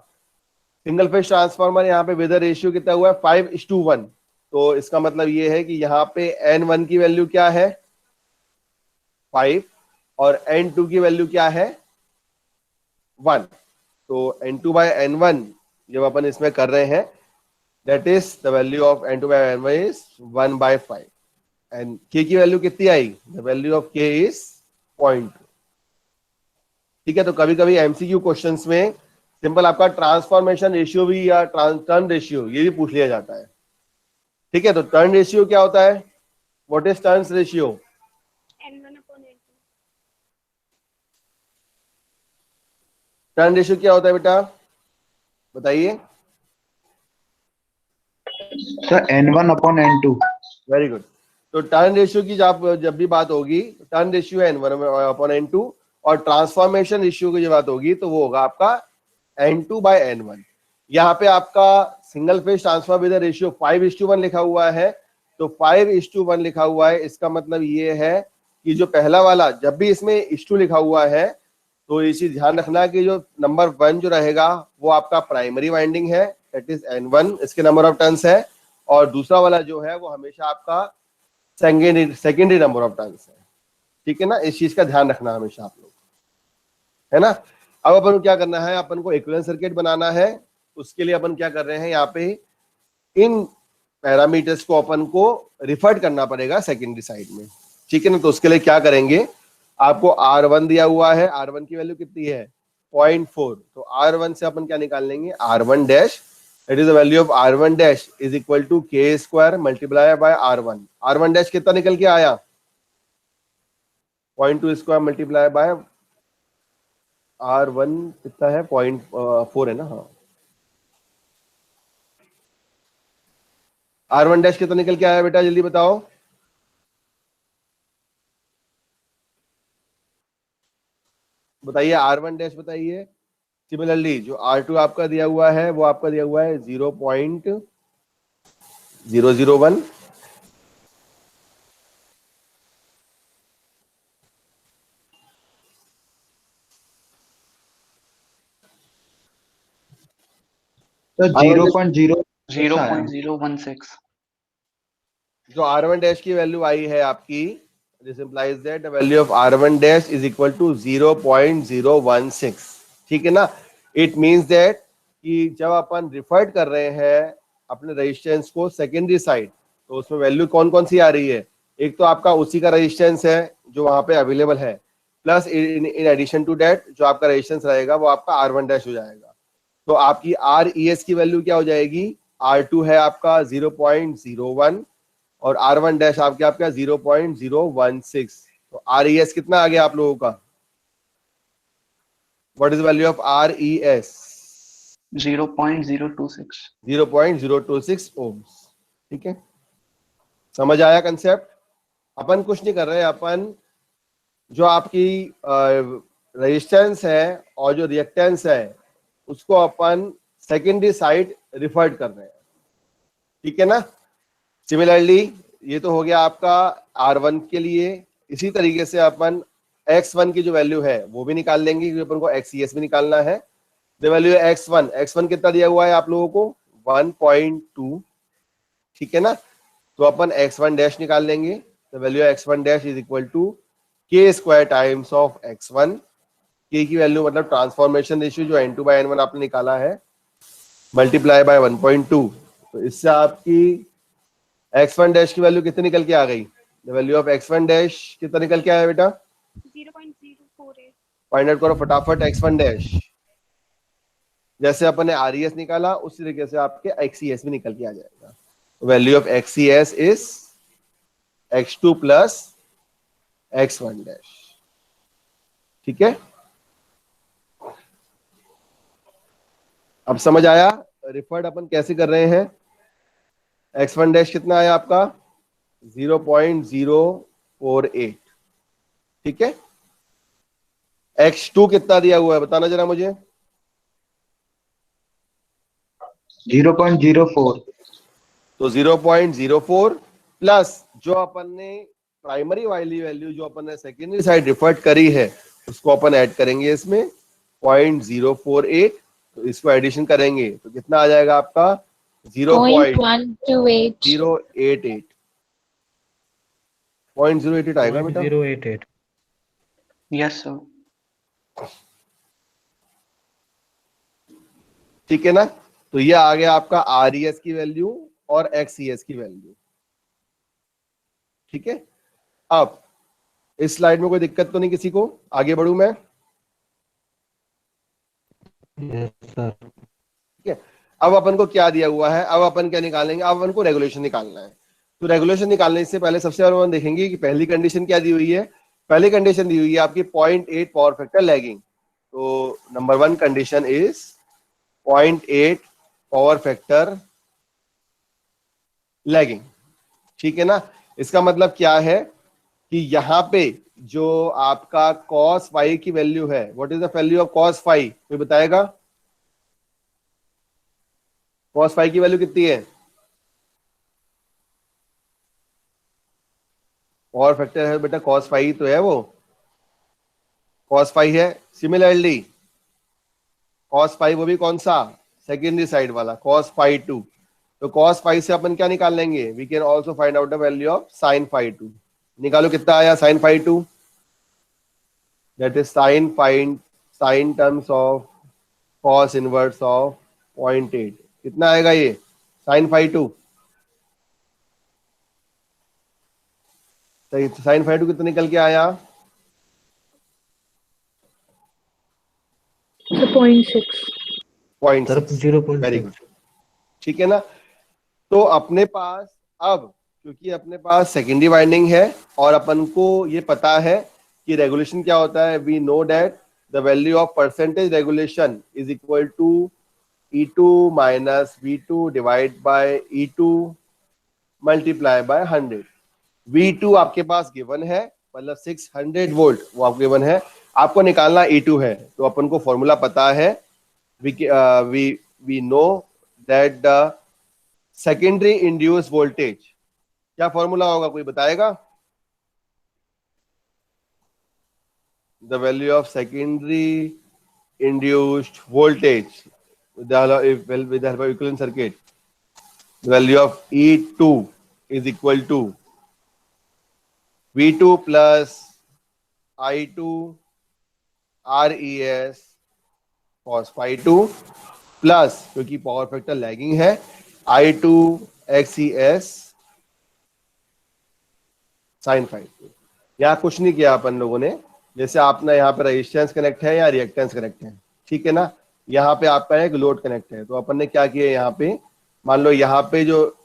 S1: सिंगल फेज ट्रांसफार्मर यहाँ पे विद रेशियो कितना हुआ है? 5:1। तो इसका मतलब ये है कि यहाँ पे N1 की वैल्यू क्या है? 5, और N2 की वैल्यू क्या है? 1। तो N2 बाय N1 जब अपन इसमें कर रहे हैं, that is the value of N2 by N1 is 1/5, and K की वैल्यू कितनी आई? The value of K is 0.2। ठीक है। तो कभी कभी एमसीक्यू क्वेश्चंस में सिंपल आपका ट्रांसफॉर्मेशन रेशियो भी या टर्न रेशियो ये भी पूछ लिया जाता है। ठीक है। तो टर्न रेशियो क्या होता है? What is turn ratio? Turn ratio क्या होता है बेटा, बताइए?
S4: Sir N1/N2।
S1: Very good. तो टर्न रेशियो की जब भी बात होगी, टर्न रेशियो है N1/N2, और ट्रांसफॉर्मेशन रेशियो की जो बात होगी तो वो होगा आपका N2 बाय N1। यहाँ पे आपका single phase transformer with ratio 5:1 लिखा हुआ है। तो 5:1 लिखा हुआ है, इसका मतलब ये है कि जो पहला वाला जब भी इसमें इश्टू लिखा हुआ है, तो ये चीज ध्यान रखना कि जो नंबर 1 जो रहेगा वो आपका प्राइमरी वाइंडिंग है, दैट इज N1, इसके नंबर ऑफ टर्न्स है। और दूसरा वाला जो है वो हमेशा आपका सेकेंडरी नंबर ऑफ टर्न्स है। ठीक है ना। इस चीज का ध्यान रखना हमेशा आप लोग, है ना। अब अपन को क्या करना है? अपन को इक्विवेलेंट सर्किट बनाना है। उसके लिए अपन क्या कर रहे हैं, यहाँ पे इन पैरामीटर्स को अपन को रिफर करना पड़ेगा सेकेंडरी साइड में। ठीक है ना। तो उसके लिए क्या करेंगे? आपको R1 दिया हुआ है, R1 की वैल्यू कितनी है? 0.4। तो R1 से अपन क्या निकाल लेंगे? R1 dash, it is the value of R1 dash is equal to K square multiply by R1। R1 dash कितना निकल के आया? 0.2 स्क्वायर मल्टीप्लाई बाय R1 कितना है? 0.4 है ना। हाँ, R1 डैश कितना निकल के आया बेटा, जल्दी बताओ। बताइए R1 डैश बताइए। सिमिलरली जो R2 आपका दिया हुआ है वो आपका दिया हुआ है 0.001।
S4: तो
S1: R1
S4: 0.016
S1: जो R1 डैश की वैल्यू आई है आपकी, this implies that the value of R1 dash is equal to 0.016। ठीक है ना। इट मींस दैट कि जब अपन रिफर्ड कर रहे हैं अपने रेजिस्टेंस को सेकेंडरी साइड, तो उसमें वैल्यू कौन कौन सी आ रही है। एक तो आपका उसी का रेजिस्टेंस है जो वहां पे अवेलेबल है, plus in addition to that जो आपका रेजिस्टेंस रहेगा वो आपका R1 डैश हो जाएगा। तो आपकी RES की वैल्यू क्या हो जाएगी, R2 है आपका 0.01 और R1 डैश आपका 0.016। तो RES कितना आ गया आप लोगों का, what is value of RES?
S4: 0.026
S1: 0.026 ohms. ठीक है, समझ आया कंसेप्ट। अपन कुछ नहीं कर रहे, अपन जो आपकी रेजिस्टेंस है और जो रिएक्टेंस है उसको अपन सेकेंडरी साइड रिफर्ड कर रहे हैं। ठीक है ना। सिमिलरली ये तो हो गया आपका R1 के लिए। इसी तरीके से अपन X1 की जो वैल्यू है वो भी निकाल लेंगे क्योंकि अपन को XES भी निकालना है। द वैल्यू है X1 कितना दिया हुआ है आप लोगों को, 1.2। ठीक है ना। तो अपन X1 डैश निकाल लेंगे। The value X1 dash is equal to K square times of X1। K की वैल्यू मतलब ट्रांसफॉर्मेशन रेशियो जो N2/N1 आपने निकाला है, मल्टीप्लाई बाय 1.2। तो इससे आपकी X1 डैश की वैल्यू कितनी निकल के आ गई, the value of X1 dash कितना निकल के आया बेटा,
S2: 0.048।
S1: फाइंड आउट करो फटाफट X1 डैश। जैसे अपन ने RES निकाला उसी तरीके से आपके XES भी निकल के आ जाएगा। Value of XES is X2 plus X1 dash. ठीक है, अब समझ आया रिफर्ड अपन कैसे कर रहे हैं। X1 डैश कितना आया आपका, 0.048। ठीक है, X2 कितना दिया हुआ है बताना जरा मुझे।
S4: 0.04
S1: तो 0.04 प्लस जो अपन ने प्राइमरी वाली वैल्यू जो अपन ने सेकेंडरी साइड रिफर्ड करी है उसको अपन ऐड करेंगे इसमें 0.048। तो इसको एडिशन करेंगे तो कितना आ जाएगा आपका
S2: 0.128।
S1: 0.088 0.088 आएगा बेटा।
S3: 0.088।
S4: Yes sir.
S1: ठीक है ना। तो ये आ गया आपका RES की वैल्यू और XES की वैल्यू। ठीक है, अब इस स्लाइड में कोई दिक्कत तो नहीं किसी को, आगे बढ़ू मैं।
S3: Yes sir.
S1: ठीक है, अब अपन को क्या दिया हुआ है, अब अपन क्या निकालेंगे, अब अपन को रेगुलेशन निकालना है। तो रेगुलेशन निकालने से पहले सबसे पहले अपन देखेंगे कि पहली कंडीशन क्या दी हुई है। पहली कंडीशन दी हुई है आपकी 0.8 पावर फैक्टर लैगिंग। तो number 1 condition is 0.8 power factor lagging. ठीक है ना। इसका मतलब क्या है कि यहाँ पे जो आपका cos फाई की वैल्यू है, what is the value of cos phi, कोई बताएगा। cos फाई की वैल्यू कितनी है, पावर फैक्टर है बेटा, cos फाई तो है वो, cos फाई है। सिमिलरली cos फाई वो भी कौन सा, सेकेंडरी साइड वाला cos फाई 2। तो cos फाई से अपन क्या निकाल लेंगे, we can also find out the value of sin phi 2। निकालो कितना आया sin phi 2, that is sin terms of cos inverse of 0.8। कितना आएगा ये sin फाई 2, sin फाई 2 कितना निकल के आया,
S2: 0.6।
S1: 0.6।
S3: 0.6।
S1: Very good. ठीक है ना। तो अपने पास अब क्योंकि अपने पास सेकेंडरी वाइंडिंग है और अपन को ये पता है कि रेगुलेशन क्या होता है, we know that the value of percentage regulation is equal to E2 minus V2 divide by E2 multiply by 100। V2 आपके पास गिवन है, मतलब 600 वोल्ट वो आपको गिवन है, आपको निकालना E2 है। तो अपन को फॉर्मूला पता है, we know that the secondary induce voltage, क्या फॉर्मूला होगा कोई बताएगा? The value of secondary induced voltage with the help of equivalent circuit, the value of E2 is equal to V2 plus I2 RES cos phi 2 plus, क्योंकि power factor lagging है, I2 XES sin phi 2। यहाँ कुछ नहीं किया अपन लोगों ने, जैसे आपने यहाँ पे रेजिस्टेंस कनेक्ट है या रिएक्टेंस कनेक्ट है, ठीक है ना, यहाँ पे आपका एक लोड कनेक्ट है, तो अपन ने क्या किया, यहाँ पे मान लो यहाँ पे जो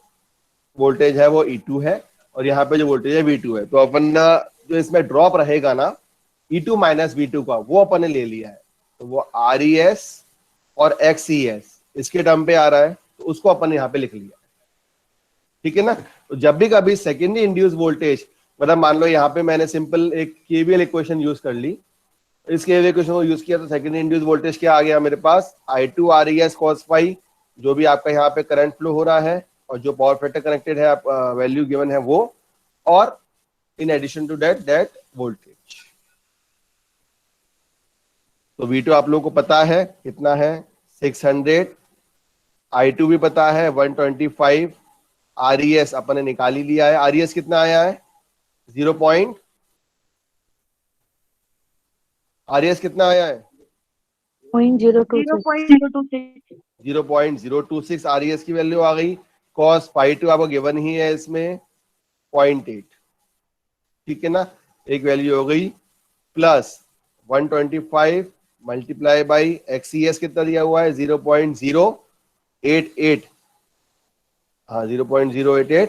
S1: वोल्टेज है वो E2 है और यहाँ पे जो वोल्टेज है V2 है, तो अपन जो इसमें ड्रॉप रहेगा ना E2 माइनस V2 का, वो अपन ने ले लिया है, तो वो RES और XES इसके टर्म पे आ रहा है, तो उसको अपन ने यहाँ पे लिख लिया, ठीक है ना। तो जब भी कभी सेकेंडरी इंड्यूस वोल्टेज, मतलब मान लो यहाँ पे मैंने सिंपल एक केवीएल इक्वेशन यूज कर ली, इस केवीएल इक्वेशन को यूज किया तो सेकेंडरी इंड्यूस वोल्टेज क्या आ गया मेरे पास, I2 RES cos phi, जो भी आपका यहाँ पे करंट फ्लो हो रहा है और जो पावर फैक्टर कनेक्टेड है, वैल्यू गिवन है वो, और in addition to that voltage. तो V2 आप लोगों को पता है कितना है 600, I2 भी पता है 125, RES अपन ने निकाल ही लिया है, RES कितना आया है RES कितना आया है
S2: 0.026
S1: 0.026 RES की वैल्यू आ गई। cos phi 2 आपको गिवन ही है इसमें 0.8, ठीक है ना, एक वैल्यू हो गई, प्लस 125 मल्टीप्लाई बाई XES कितना दिया हुआ है 0.088, हाँ 0.088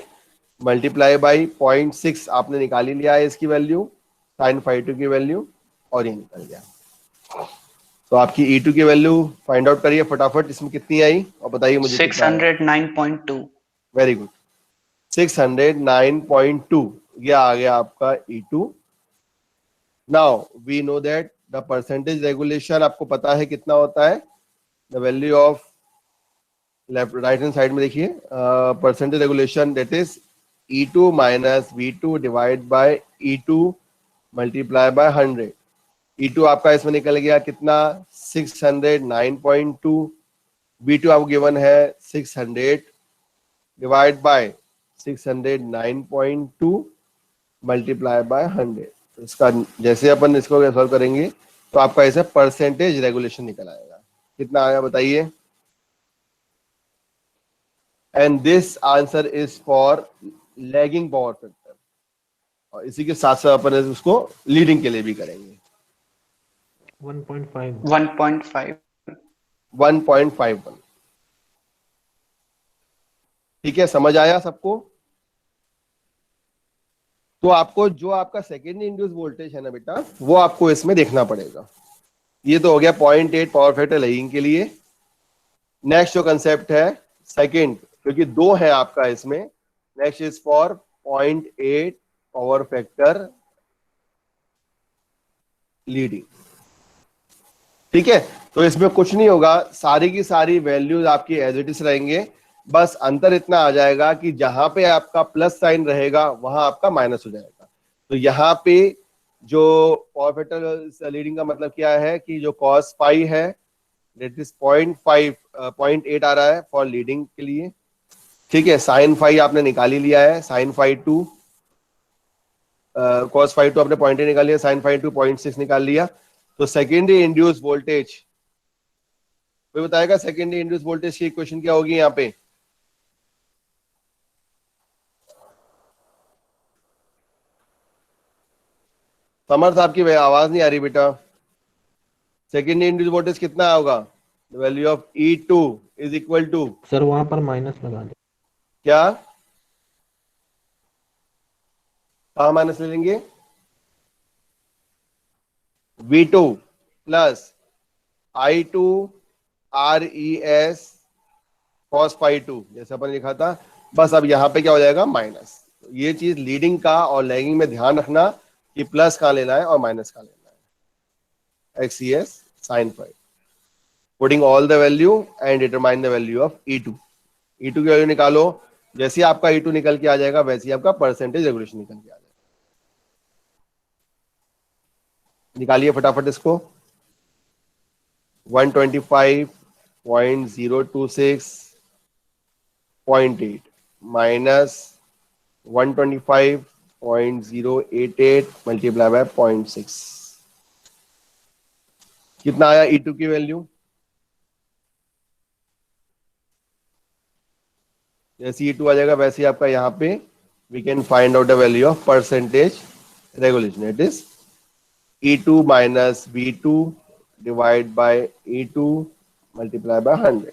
S1: मल्टीप्लाई बाई 0.6 आपने निकाल ही लिया है इसकी वैल्यू, sin phi 2 की वैल्यू, और ये निकल गया। तो आपकी E2 की वैल्यू फाइंड आउट करिए फटाफट, इसमें कितनी आई और बताइए मुझे।
S4: 609.2।
S1: वेरी गुड, 609.2 ये आ गया आपका E2। Now we know that the percentage regulation आपको पता है कितना होता है, the value of left right hand side में देखिए, percentage regulation that is E2 minus V2 divide by E2 multiply by 100। E2 आपका इसमें निकल गया कितना 609.2, V2 आपको गिवन है 600 डिवाइड बाय 609.2 मल्टीप्लाई बाय 100। इसका जैसे अपन इसको सॉल्व करेंगे तो आपका ऐसे परसेंटेज रेगुलेशन निकल आएगा, कितना आया बताइए, and this answer is for lagging power factor, और इसी के साथ साथ अपन उसको लीडिंग के लिए भी करेंगे।
S3: 1.5
S1: 1.51, ठीक है, समझ आया सबको। तो आपको जो आपका सेकेंडरी इंड्यूस वोल्टेज है ना बेटा, वो आपको इसमें देखना पड़ेगा। ये तो हो गया 0.8 पावर फैक्टर लैगिंग के लिए। नेक्स्ट जो कंसेप्ट है सेकंड, क्योंकि दो है आपका इसमें, next is for 0.8 power factor leading, ठीक है। तो इसमें कुछ नहीं होगा, सारी की सारी वैल्यूज आपकी एज इट इज रहेंगे, बस अंतर इतना आ जाएगा कि जहां पे आपका प्लस साइन रहेगा वहां आपका माइनस हो जाएगा। तो यहाँ पे जो पावर फैक्टर लीडिंग का मतलब क्या है कि जो cos phi है दैट इज 0.8 आ रहा है फॉर लीडिंग के लिए, ठीक है। sin phi आपने निकाल ही लिया है, sin phi 2 cos phi 2 आपने 0.8 निकाल लिया, sin phi 2 0.6 निकाल लिया। तो सेकेंडरी इंड्यूस वोल्टेज, कोई बताएगा सेकेंडरी इंड्यूस वोल्टेज की इक्वेशन क्या होगी यहाँ पे? समर्थ आपकी आवाज नहीं आ रही बेटा। सेकेंडरी इंड्यूस वोल्टेज कितना होगा? The value of E2 is equal to,
S3: sir वहां पर माइनस लगा दे।
S1: क्या कहा माइनस ले लेंगे? V2 plus I2 RES cos phi 2, जैसे अपन लिखा था बस अब यहाँ पे क्या हो जाएगा, माइनस। तो ये चीज लीडिंग का और लैगिंग में ध्यान रखना कि प्लस कहाँ लेना है और माइनस कहाँ लेना है। XCS sin phi, putting all the value and determine the value of E2। E2 की वैल्यू निकालो, जैसे ही आपका E2 निकल के आ जाएगा वैसे ही आपका परसेंटेज रेगुलेशन निकल के आ जाएगा। निकालिए फटाफट इसको। 125.026.8 माइनस 125.088 मल्टीप्लाई बाय 0.6, कितना आया E2 की वैल्यू। जैसे E2 आ जाएगा वैसे ही आपका यहाँ पे we can find out the value of percentage regulation. It is E2 minus V2 divide by E2 multiply by 100।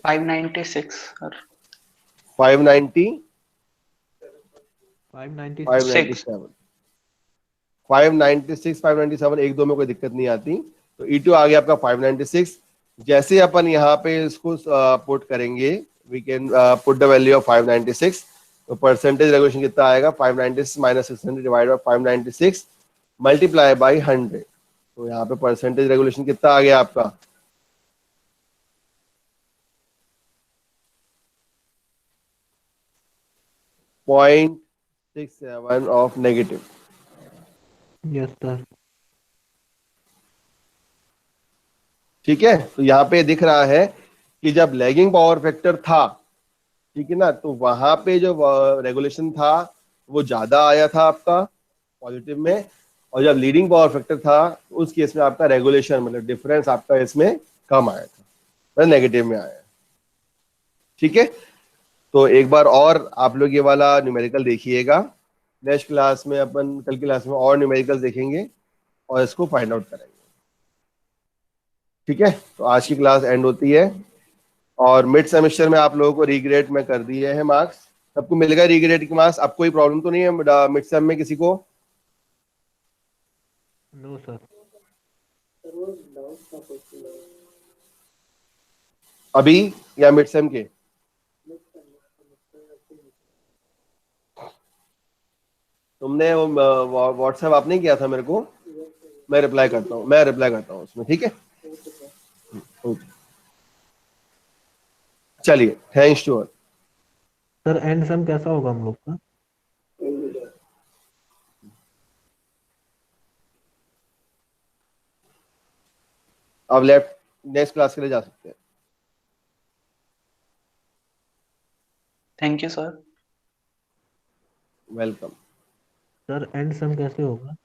S4: 596 sir.
S1: 590
S3: 596
S1: 597 596 597, एक दो में कोई दिक्कत नहीं आती। तो E2 आ गया आपका 596। जैसे अपन यहाँ पे इसको पुट करेंगे, we can put the value of 596। तो परसेंटेज रेगुलेशन कितना आएगा, 596 minus 600 divide by 596 multiply by 100। तो यहाँ पे परसेंटेज रेगुलेशन कितना आ गया आपका, 0.67 ऑफ नेगेटिव।
S3: Yes sir.
S1: ठीक है, तो यहाँ पे दिख रहा है कि जब लैगिंग पावर फैक्टर था, ठीक है ना, तो वहां पे जो रेगुलेशन था वो ज्यादा आया था आपका पॉजिटिव में, और जब लीडिंग पावर फैक्टर था उस केस में आपका रेगुलेशन मतलब डिफरेंस आपका इसमें कम आया था, मतलब नेगेटिव में आया। ठीक है, तो एक बार और आप लोग ये वाला न्यूमेरिकल देखिएगा। नेक्स्ट क्लास में अपन कल की क्लास में और न्यूमेरिकल देखेंगे और इसको फाइंड आउट करेंगे। ठीक है, तो आज की क्लास एंड होती है। और मिड सेमेस्टर में आप लोगों को रीग्रेड में कर दिए हैं मार्क्स, सबको मिलेगा रीग्रेड के मार्क्स। अब कोई प्रॉब्लम तो नहीं है मिड सेम में किसी को?
S3: No sir.
S1: अभी या मिड सेम के? तुमने व्हाट्सएप आप नहीं किया था मेरे को? मैं रिप्लाई करता हूँ उसमें। ठीक है, ओके, चलिए, thanks to all.
S3: Sir end sem कैसा होगा हम लोग का?
S1: अब लेफ्ट नेक्स्ट क्लास के लिए जा सकते हैं।
S4: Thank you sir.
S1: Welcome.
S3: Sir end sem कैसे होगा?